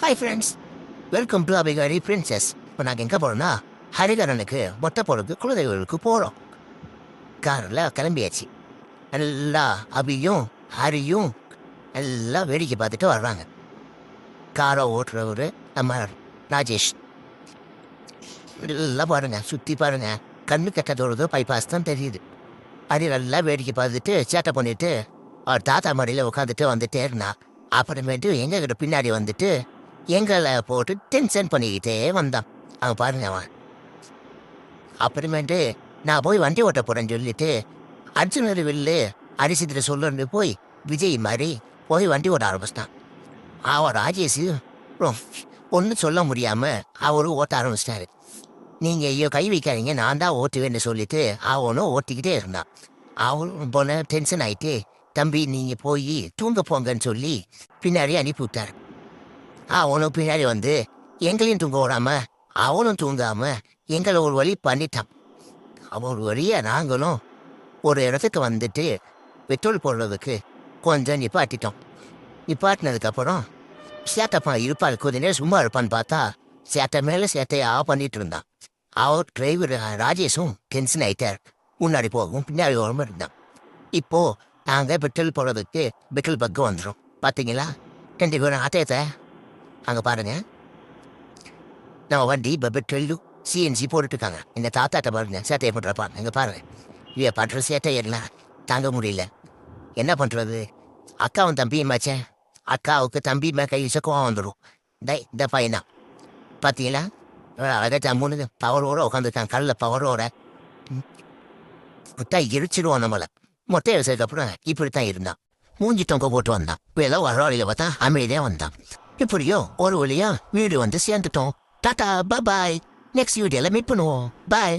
Hi friends, welcome to அபிகாரி princess. இப்போ நாங்கள் எங்கே போகிறோம்னா ஹரிகரனுக்கு மொட்டை போகிறதுக்கு குலதெய்வங்களுக்கு போகிறோம். காரில் கிளம்பியாச்சு. எல்லா அபியும் ஹரியும் எல்லாம் வேடிக்கை பார்த்துட்டு வர்றாங்க. காரை ஓட்டுறவர் நம்ம ராஜேஷ். எல்லாம் பாருங்க, சுற்றி பாருங்க, கண்ணு கெட்டதோடு பைபாஸ் தான் தெரியுது. ஹரி நல்லா வேடிக்கை பார்த்துட்டு சேட்டை பண்ணிட்டு அவர் தாத்தா மடியில் உட்காந்துட்டு வந்துட்டே இருந்தா. அப்புறமேட்டு எங்ககிட்ட பின்னாடி வந்துட்டு எங்களை போட்டு டென்ஷன் பண்ணிக்கிட்டே வந்தான். அவன் பாருங்க அவன். அப்புறமேட்டு நான் போய் வண்டி ஓட்ட போகிறேன்னு சொல்லிட்டு அர்ஜுனர் வில்லு அரிசித்திர சொல்லுன்னு போய் விஜய் மாதிரி போய் வண்டி ஓட்ட ஆரம்பிச்சிட்டான். அவன் ராஜேஷ் ஒன்றும் சொல்ல முடியாமல் அவரும் ஓட்ட ஆரம்பிச்சிட்டாரு. நீங்கள் ஐயோ கை வைக்காதீங்க, நான் தான் ஓட்டுவேன்னு சொல்லிட்டு அவனும் ஓட்டிக்கிட்டே இருந்தான். அவனும் போன டென்ஷன் ஆகிட்டு தம்பி நீங்கள் போய் தூங்க போங்கன்னு சொல்லி பின்னாடி அனுப்பி விட்டார். அவனும் பின்னாடி வந்து எங்களையும் தூங்க விடாம அவனும் தூங்காம எங்களை ஒரு வழி பண்ணிட்டான். அவன் ஒரு வழியாக நாங்களும் ஒரு இடத்துக்கு வந்துட்டு பெட்ரோல் போடுறதுக்கு கொஞ்சம் நிப்பாட்டிட்டோம். நிப்பாட்டினதுக்கப்புறம் சேட்டப்பா இருப்பாள், கொஞ்ச நேரம் சும்மா இருப்பான்னு பார்த்தா சேட்டை மேலே சேட்டையா பண்ணிட்டு இருந்தான். அவர் டிரைவர் ராஜேஷும் டென்ஷன் ஆகிட்டார். முன்னாடி போகவும் பின்னாடி போகாமல் இருந்தான். இப்போது நாங்கள் பெட்ரோல் போடுறதுக்கு பெட்ரோல் பக்கம் வந்துடும். பார்த்தீங்களா, 2 பேரும் ஆட்டயத்தை அங்கே பாருங்க. நம்ம வண்டி பெட்ரோல் சிஎன்சி போட்டுருக்காங்க. எங்கள் தாத்தாட்ட பாருங்க சேட்டையை பண்ணுறப்பாங்க. இங்கே பாருங்க, இவ பண்ணுற சேட்டை எல்லாம் தாங்க முடியல. என்ன பண்ணுறது? அக்காவும் தம்பியும் மாச்சேன். அக்காவுக்கு தம்பி கை கோவம் வந்துடும். இந்த பையனா பார்த்தீங்களா, அதை தம்முன்னு பவரோடு உட்காந்துருக்கான். கல்ல பவரோட முட்டை எரிச்சிடுவோம் நம்மளை. மொட்டை வச்சதுக்கப்புறம் இப்படித்தான் இருந்தான். மூஞ்சி தொங்க போட்டு வந்தான். இப்போ ஏதோ வர வழியில் பார்த்தா அமைதியாக வந்தான். இப்படியோ ஒரு வழியா வீடு வந்து சேர்ந்துட்டோம். டாடா பாய். நெக்ஸ்ட் வீடியோல மீட் பண்ணுவோம். பாய்.